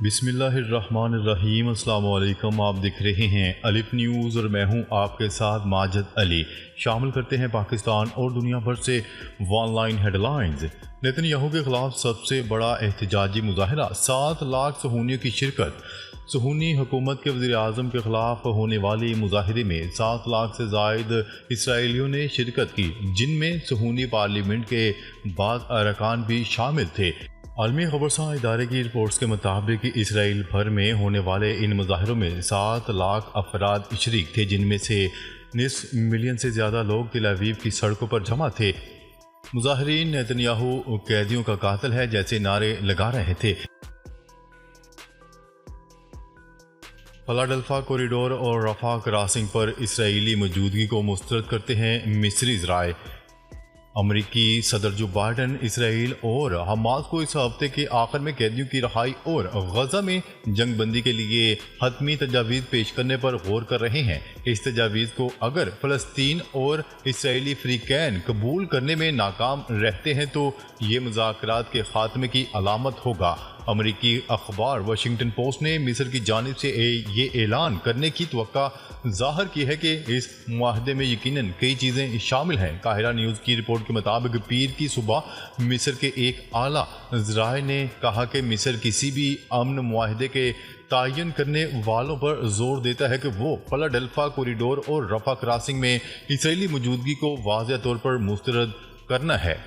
बिस्मिल्लाहिर्रहमानिर्रहीम। अस्सलाम वालेकुम। आप देख रहे हैं अलिफ न्यूज़ और मैं हूं आपके साथ माजिद अली। शामिल करते हैं पाकिस्तान और दुनिया भर से ऑनलाइन हेडलाइंस। नेतन्याहू के खिलाफ सबसे बड़ा एहतजाजी मुजाहरा, 7 लाख सुहूनियों की शिरकत। सुहूनी हुकूमत के वज़ीर आज़म के खिलाफ होने वाली मुजाहरे में 7 लाख से ज़ायद इसराइलियों ने शिरकत की, जिनमें सुहूनी पार्लियामेंट के बाद अरकान भी शामिल थे। आलमी खबरसां इदारे की रिपोर्ट्स के मुताबिक इसराइल भर में होने वाले इन मुजाहरों में 7 लाख अफराद शरीक थे, जिनमें से निस्फ मिलियन से ज़्यादा लोग तेल अवीव की सड़कों पर जमा थे। मुजाहरीन नेतन्याहू कैदियों का कातिल है जैसे नारे लगा रहे थे। फिलाडेल्फिया कॉरिडोर और रफा क्रॉसिंग पर इसराइली मौजूदगी को मुस्तरद करते हैं मिस्री ज़राए। अमरीकी सदर जो बाइडन इसराइल और हमास को इस हफ्ते के आखिर में कैदियों की रहाई और गजा में जंग बंदी के लिए हतमी तजावीज़ पेश करने पर गौर कर रहे हैं। इस तजावीज़ को अगर फ़लस्तीन और इसराइली फ़रीक़ैन कबूल करने में नाकाम रहते हैं तो ये मुज़ाकरात के ख़ात्मे की अलामत होगा। अमरीकी अखबार वाशिंगटन पोस्ट ने मिस्र की जानिब से ये ऐलान करने की तवक्का ज़ाहिर की है कि इस मुआहदे में यकीनन कई चीज़ें शामिल हैं। काहिरा न्यूज़ की रिपोर्ट के मुताबिक पीर की सुबह मिस्र के एक आला ज़राए ने कहा कि मिस्र किसी भी अमन मुआहदे के तायन करने वालों पर जोर देता है कि वो फिलाडेल्फिया कॉरिडोर और रफा क्रॉसिंग में इसराइली मौजूदगी को वाज़ेह तौर पर मुस्तरद करना है।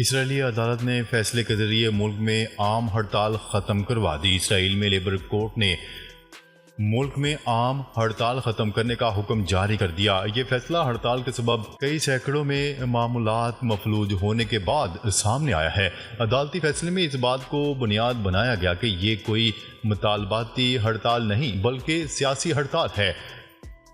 इसराइली अदालत ने फैसले के जरिए मुल्क में आम हड़ताल ख़त्म करवा दी। इसराइल में लेबर कोर्ट ने मुल्क में आम हड़ताल ख़त्म करने का हुक्म जारी कर दिया। ये फैसला हड़ताल के सबब कई सैकड़ों में मामूलात मफलूज होने के बाद सामने आया है। अदालती फैसले में इस बात को बुनियाद बनाया गया कि ये कोई मुतालबाती हड़ताल नहीं बल्कि सियासी हड़ताल है।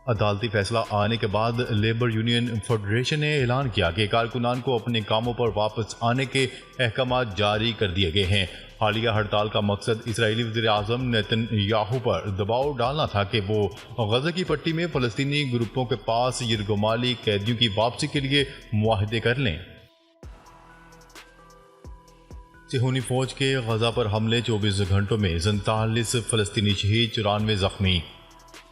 अदालती फैसला आने के बाद लेबर यूनियन फेडरेशन ने ऐलान किया कि कारकुनान को अपने कामों पर वापस आने के अहकाम जारी कर दिए गए हैं। हालिया हड़ताल का मकसद इसराइली वज़ीर आज़म नेतन्याहू पर दबाव डालना था कि वो गज़ा की पट्टी में फ़लस्तीनी ग्रुपों के पास यरगमाली कैदियों की वापसी के लिए मुआहदे कर लें। सिहोनी फौज के गज़ा पर हमले, 24 घंटों में 47 फ़लस्तीनी शहीद, 94 ज़ख्मी।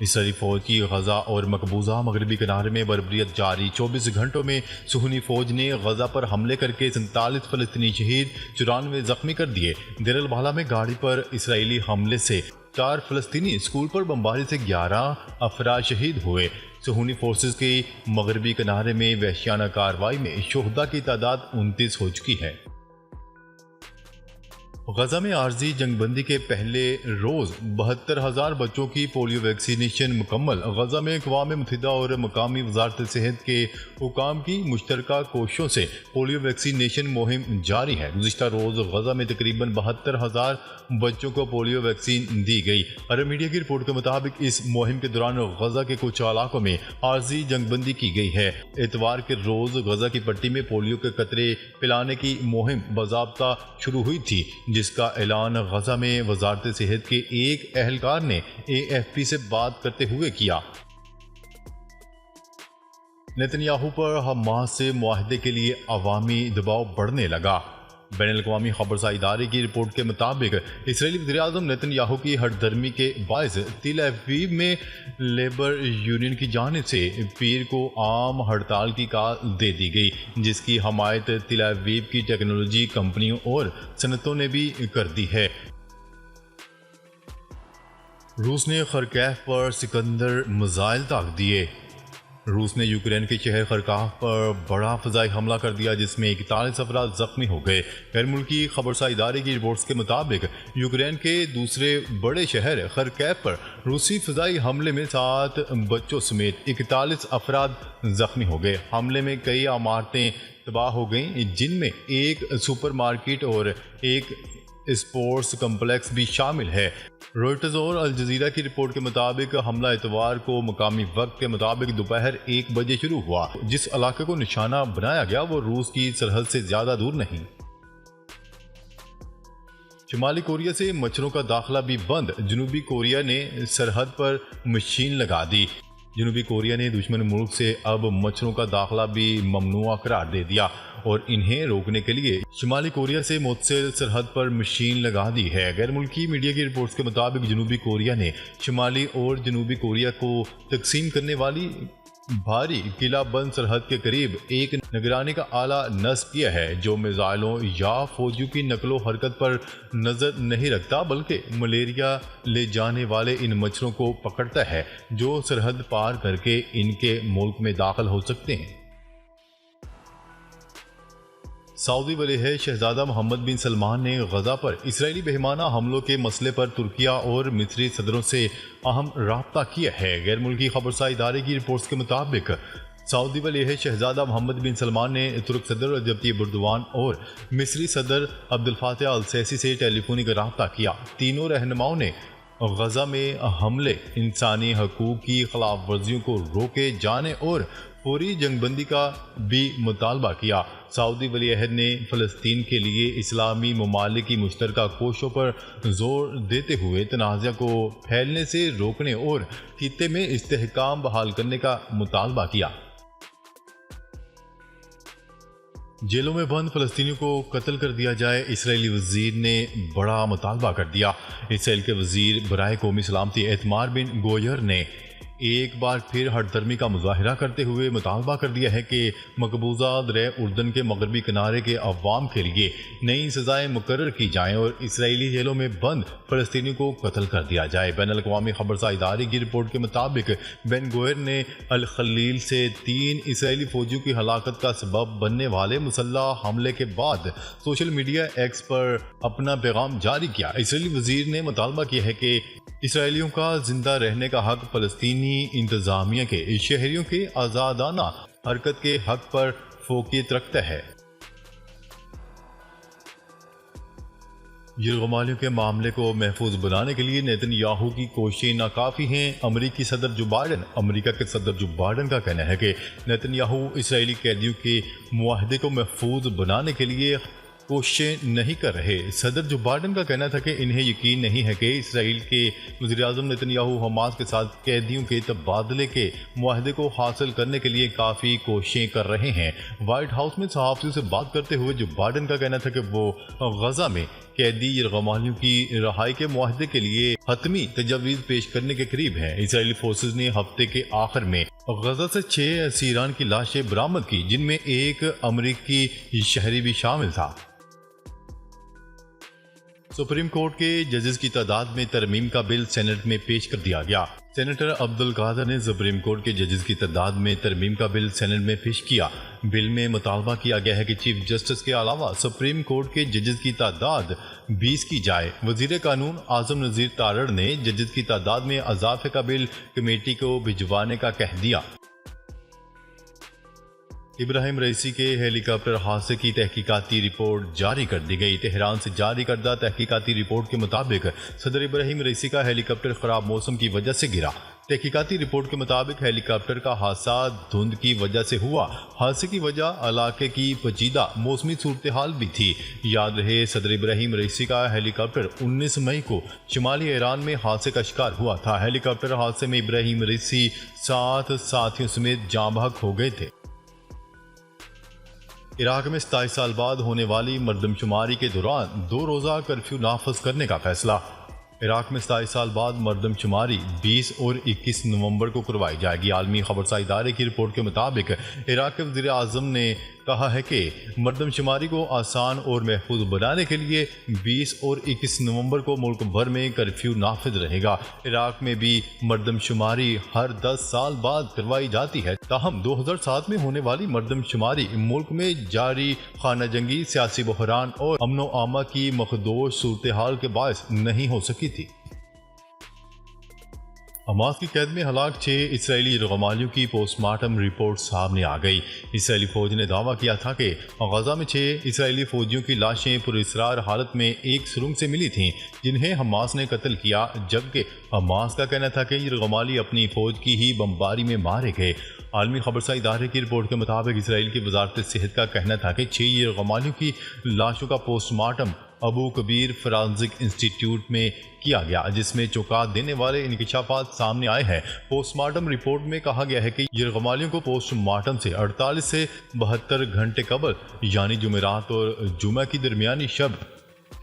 इसराइली फौज की गजा और मकबूजा मगरबी किनारे में बर्बरियत जारी। 24 घंटों में सुहनी फौज ने गजा पर हमले करके 47 फ़लस्तीनी शहीद, 94 जख्मी कर दिए। देर अल बाला में गाड़ी पर इसराइली हमले से 4 फ़लस्तीनी, स्कूल पर बमबारी से 11 अफराद शहीद हुए। सुहनी फोर्सेस के मगरबी किनारे में वहशियाना कार्रवाई में शुहदा की तादाद 29 हो चुकी है। गजा में आर्जी जंगबंदी के पहले रोज़ 72,000 बच्चों की पोलियो वैक्सीनेशन मुकम्मल। गजा में अक़वाम मुत्तहिदा और मकामी वज़ारत सेहत के हुकाम की मुश्तरका कोशिशों से पोलियो वैक्सीनेशन मुहिम जारी है। गुज़िश्ता रोज़ गजा में तकरीबन 72,000 बच्चों को पोलियो वैक्सीन दी गई। अरब मीडिया की रिपोर्ट के मुताबिक इस मुहिम के दौरान गजा के कुछ इलाकों में आर्जी जंगबंदी की गई है। एतवार के रोज़ गजा की पट्टी में पोलियो के कतरे पिलाने की मुहिम बाज़ाब्ता शुरू हुई थी, जिसका ऐलान गजा में वज़ारत सेहत के एक अहलकार ने AFP से बात करते हुए किया। नेतन्याहू पर हमास से मुआहदे के लिए अवामी दबाव बढ़ने लगा। बैनुल-अक़वामी खबरसां इदारे की रिपोर्ट के मुताबिक इसराइली वज़ीर आज़म नेतन्याहू की हठधर्मी के बायस तेल अवीव में लेबर यूनियन की जानिब से पीर को आम हड़ताल की कॉल दे दी गई, जिसकी हमायत तेल अवीव की टेक्नोलॉजी कंपनियों और सनतों ने भी कर दी है। रूस ने खरकीव पर सिकंदर मिसाइल दाग दिए। रूस ने यूक्रेन के शहर खरकीव पर बड़ा फ़ज़ाई हमला कर दिया, जिसमें 41 अफराद ज़ख्मी हो गए। गैर मुल्की खबरसां इदारे की रिपोर्ट्स के मुताबिक यूक्रेन के दूसरे बड़े शहर खरकीव पर रूसी फ़ज़ाई हमले में 7 बच्चों समेत 41 अफराद ज़ख्मी हो गए। हमले में कई इमारतें तबाह हो गईं, जिनमें एक सुपरमार्केट और एक स्पोर्ट्स कम्प्लेक्स भी शामिल है। रॉयटर्स और अल जज़ीरा की रिपोर्ट के मुताबिक हमला इतवार को मकामी वक्त के मुताबिक दोपहर 1 बजे शुरू हुआ। जिस इलाके को निशाना बनाया गया वो रूस की सरहद से ज़्यादा दूर नहीं। शुमाली कोरिया से मच्छरों का दाखिला भी बंद। जनूबी कोरिया ने सरहद पर मशीन लगा दी। जनूबी कोरिया ने दुश्मन मुल्क से अब मच्छरों का दाखिला भी ममनुआ करार दे दिया। और इन्हें रोकने के लिए शुमाली कोरिया से मुतसिल सरहद पर मशीन लगा दी है। गैर मुल्की मीडिया की रिपोर्ट्स के मुताबिक जनूबी कोरिया ने शुमाली और जनूबी कोरिया को तकसीम करने वाली भारी किला बंद सरहद के करीब एक निगरानी का आला नस्ब किया है, जो मिसाइलों या फौजियों की नकलो हरकत पर नजर नहीं रखता, बल्कि मलेरिया ले जाने वाले इन मच्छरों को पकड़ता है जो सरहद पार करके इनके मुल्क में दाखिल हो सकते हैं। सऊदी वली शहजादा मोहम्मद बिन सलमान ने गजा पर इसराइली बेईमाना हमलों के मसले पर तुर्किया और मिस्री सदरों से अहम राब्ता किया है। गैर मुल्की खबरसार इदारे की रिपोर्ट्स के मुताबिक सऊदी वली शहजादा मोहम्मद बिन सलमान ने तुर्क सदर रजब तय्यिप एर्दोगान और मिस्री सदर अब्दुल फातह अल सीसी से टेलीफोनिक राब्ता किया। तीनों रहनुमाओं ने गजा में हमले, इंसानी हकूक की खिलाफ वर्जियों को रोके जाने और फौरी जंगबंदी का भी मुतालबा किया। सऊदी वली अहद ने फ़लस्तीन के लिए इस्लामी ममालिक की मुश्तरका कोशिशों पर जोर देते हुए तनाज़ा को फैलने से रोकने और खित्ते में इस्तेहकाम बहाल करने का मुतालबा किया। जेलों में बंद फ़लस्तीनियों को कत्ल कर दिया जाए, इसराइली वज़ीर ने बड़ा मुतालबा कर दिया। इसराइल के वज़ीर बराए कौमी सलामती इतमार बिन गोयर ने एक बार फिर हठधर्मी का मुजाहिरा करते हुए मुतालबा कर दिया है कि मकबूजा दरिया उर्दन के मगरबी किनारे के अवाम के लिए नई सज़ाएँ मुकर्रर की जाएँ और इसराइली जेलों में बंद फ़लस्तीनियों को कत्ल कर दिया जाए। बैन अल-अक़वामी खबरसार इदारे की रिपोर्ट के मुताबिक बेन गोयर ने अल खलील से 3 इसराइली फ़ौजियों की हलाकत का सबब बनने वाले मुसल्लह हमले के बाद सोशल मीडिया एक्स पर अपना पैगाम जारी किया। इसराइली वज़ीर ने मुतालबा किया है कि इसराइलियों का जिंदा रहने का हक फ़लस्तीनी इंतज़ामिया के शहरियों के आज़ादाना हरकत के हक पर फोकियत रखता है। यरगमालियों के मामले को महफूज बनाने के लिए नेतन्याहू की कोशिशें नाकाफ़ी हैं। अमरीकी सदर जो बाइडन अमरीका के सदर जो बाइडन का कहना है कि नेतन्याहू इसराइली कैदियों के मुआहदे को महफूज बनाने के लिए कोशिशें नहीं कर रहे। सदर जो बाइडन का कहना था कि इन्हें यकीन नहीं है कि इसराइल के वज़ीर-ए-आज़म नेतन्याहू हमास के साथ कैदियों के तबादले के मुआहदे को हासिल करने के लिए काफ़ी कोशिशें कर रहे हैं। वाइट हाउस में सहाफ़ियों से बात करते हुए जो बाइडन का कहना था कि वो गजा में कैदी यरगमालियों की रहाई के मुआहदे के लिए हतमी तजवीज़ पेश करने के करीब है। इसराइली फोर्सेज ने हफ्ते के आखिर में गजा से 6 असीरान की लाशें बरामद की, जिनमें एक अमरीकी शहरी भी शामिल था। सुप्रीम कोर्ट के जजेस की तादाद में तरमीम का बिल सेनेट में पेश कर दिया गया। सेनेटर अब्दुल कादर ने सुप्रीम कोर्ट के जजेस की तादाद में तरमीम का बिल सेनेट में पेश किया। बिल में मुतालबा किया गया है कि चीफ जस्टिस के अलावा सुप्रीम कोर्ट के जजेस की तादाद 20 की जाए। वजीर कानून आजम नज़ीर तारड़ ने जजेस की तादाद में इजाफे का बिल कमेटी को भिजवाने का कह दिया। इब्राहिम रईसी के हेलीकॉप्टर हादसे की तहकीकाती रिपोर्ट जारी कर दी गई। तेहरान से जारी करदा तहकीकाती रिपोर्ट के मुताबिक सदर इब्राहिम रईसी का हेलीकॉप्टर खराब मौसम की वजह से गिरा। तहकीकाती रिपोर्ट के मुताबिक हेलीकॉप्टर का हादसा धुंध की वजह से हुआ। हादसे की वजह इलाके की पेचीदा मौसमी सूरत हाल भी थी। याद रहे, सदर इब्राहिम रईसी का हेलीकॉप्टर 19 मई को शुमाली ईरान में हादसे का शिकार हुआ था। हेलीकॉप्टर हादसे में इब्राहिम रईसी 7 साथियों समेत जाँ बहक हो गए थे। इराक में 27 साल बाद होने वाली मरदमशुमारी के दौरान 2 रोज़ा कर्फ्यू नाफज करने का फैसला। इराक में 27 साल बाद मरदमशुमारी 20 और 21 नवंबर को करवाई जाएगी। आलमी खबरसार इदारे की रिपोर्ट के मुताबिक इराक के वज़ीर आज़म ने कहा है कि मरदमशुमारी को आसान और महफूज बनाने के लिए 20 और 21 नवंबर को मुल्क भर में कर्फ्यू नाफिज रहेगा। इराक में भी मरदमशुमारी हर 10 साल बाद करवाई जाती है। ताहम 2007 में होने वाली मरदमशुमारी मुल्क में जारी खाना जंगी, सियासी बहरान और अमनो आमा की मखदूश सूरत हाल के बायस नहीं हो सकी थी। हमास की कैद में हलाक 6 इसराइली यरगमालियों की पोस्टमार्टम रिपोर्ट सामने आ गई। इसराइली फौज ने दावा किया था कि गजा में 6 इसराइली फौजियों की लाशें पुरअसरार हालत में एक सुरंग से मिली थीं, जिन्हें हमास ने कत्ल किया, जबकि हमास का कहना था कि यरगमाली अपनी फौज की ही बमबारी में मारे गए। आलमी खबरसार इदारे की रिपोर्ट के मुताबिक इसराइल की वजारत सेहत का कहना था कि 6 यरगमालियों की लाशों का postmortem Abu Kabir forensic institute में किया गया, जिसमें चौंका देने वाले इंकशाफात सामने आए हैं। पोस्टमार्टम रिपोर्ट में कहा गया है कि यरगमालियों को पोस्टमार्टम से 48 से 72 घंटे कबल यानी जुमेरात और जुमा की दरमियानी शब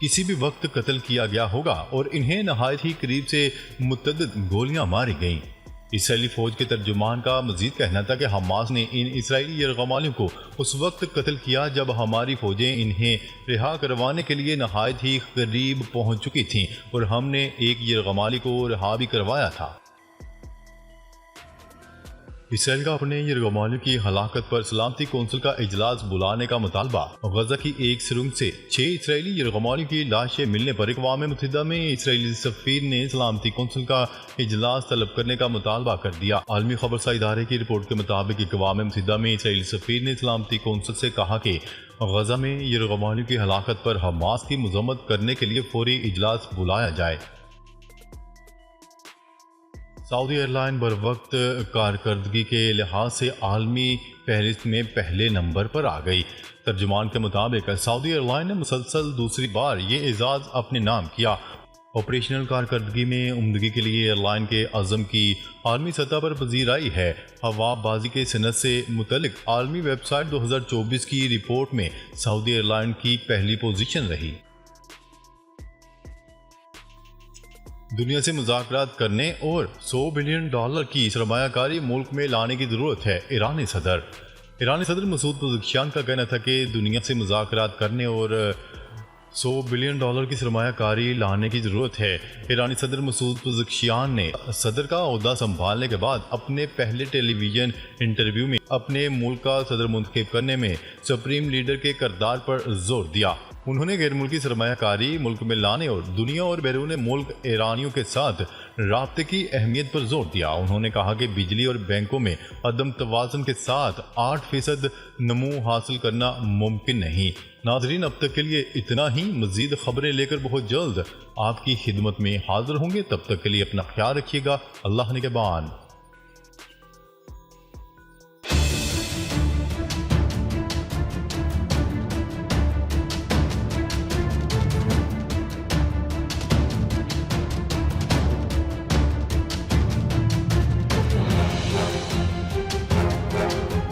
किसी भी वक्त कत्ल किया गया होगा और इन्हें नहायत ही करीब से मुतअद्दिद गोलियां मारी गईं। इसराइली फौज के तर्जुमान का मजीद कहना था कि हमास ने इन इसराइली यरगमालियों को उस वक्त कत्ल किया जब हमारी फौजें इन्हें रिहा करवाने के लिए नहायत ही करीब पहुंच चुकी थीं और हमने एक यरगमाली को रिहा भी करवाया था। इसराइल का अपने यरगमालियों की हलाकत पर सलामती कौंसिल का इजलास बुलाने का मुतालबा। गजा की एक सुरंग से 6 इसराइली यरगमालियों की लाशें मिलने पर अक़वाम मुत्तहिदा में इसराइली सफ़ीर ने सलामती कौंसिल का इजलास तलब करने का मुतालबा कर दिया। आलमी खबरसा इदारे की रिपोर्ट के मुताबिक अक़वाम मुत्तहिदा में इसराइली सफ़ीर ने सलामती कौंसिल से कहा कि गजा में यरगमालियों की हलाकत पर हमास की मज़म्मत करने के लिए फौरी इजलास बुलाया जाए। सऊदी एयरलाइन बर वक्त कारकर्दगी के लिहाज से आलमी फहरिस्त में पहले नंबर पर आ गई। तर्जुमान के मुताबिक सऊदी एयरलाइन ने मुसलसल दूसरी बार ये एजाज़ अपने नाम किया। ऑपरेशनल कारकर्दगी में उम्दगी के लिए एयरलाइन के अज़म की आलमी सतह पर पजीराई है। हवाबाजी के सनत से मुतलिक आलमी वेबसाइट 2024 की रिपोर्ट में सऊदी एयरलाइन की पहली पोजीशन रही। दुनिया से मुज़ाकरात करने और $100 बिलियन की सरमायाकारी मुल्क में लाने की ज़रूरत है। ईरानी सदर मसूद पज़ेश्कियान का कहना था कि दुनिया से मुज़ाकरात करने और $100 बिलियन की सरमायाकारी लाने की ज़रूरत है। ईरानी सदर मसूद पज़ेश्कियान ने सदर का ओहदा संभालने के बाद अपने पहले टेलीविज़न इंटरव्यू में अपने मुल्क का सदर मुंतखब करने में सुप्रीम लीडर के किरदार पर जोर दिया। उन्होंने गैर मुल्की सरमायाकारी मुल्क में लाने और दुनिया और बैरून मुल्क ईरानियों के साथ राब्ते की अहमियत पर जोर दिया। उन्होंने कहा कि बिजली और बैंकों में अदम तवाज़ुन के साथ 8% नमू हासिल करना मुमकिन नहीं। नाज़रीन, अब तक के लिए इतना ही। मज़ीद खबरें लेकर बहुत जल्द आपकी खिदमत में हाजिर होंगे। तब तक के लिए अपना ख्याल रखिएगा। अल्लाह निगहबान।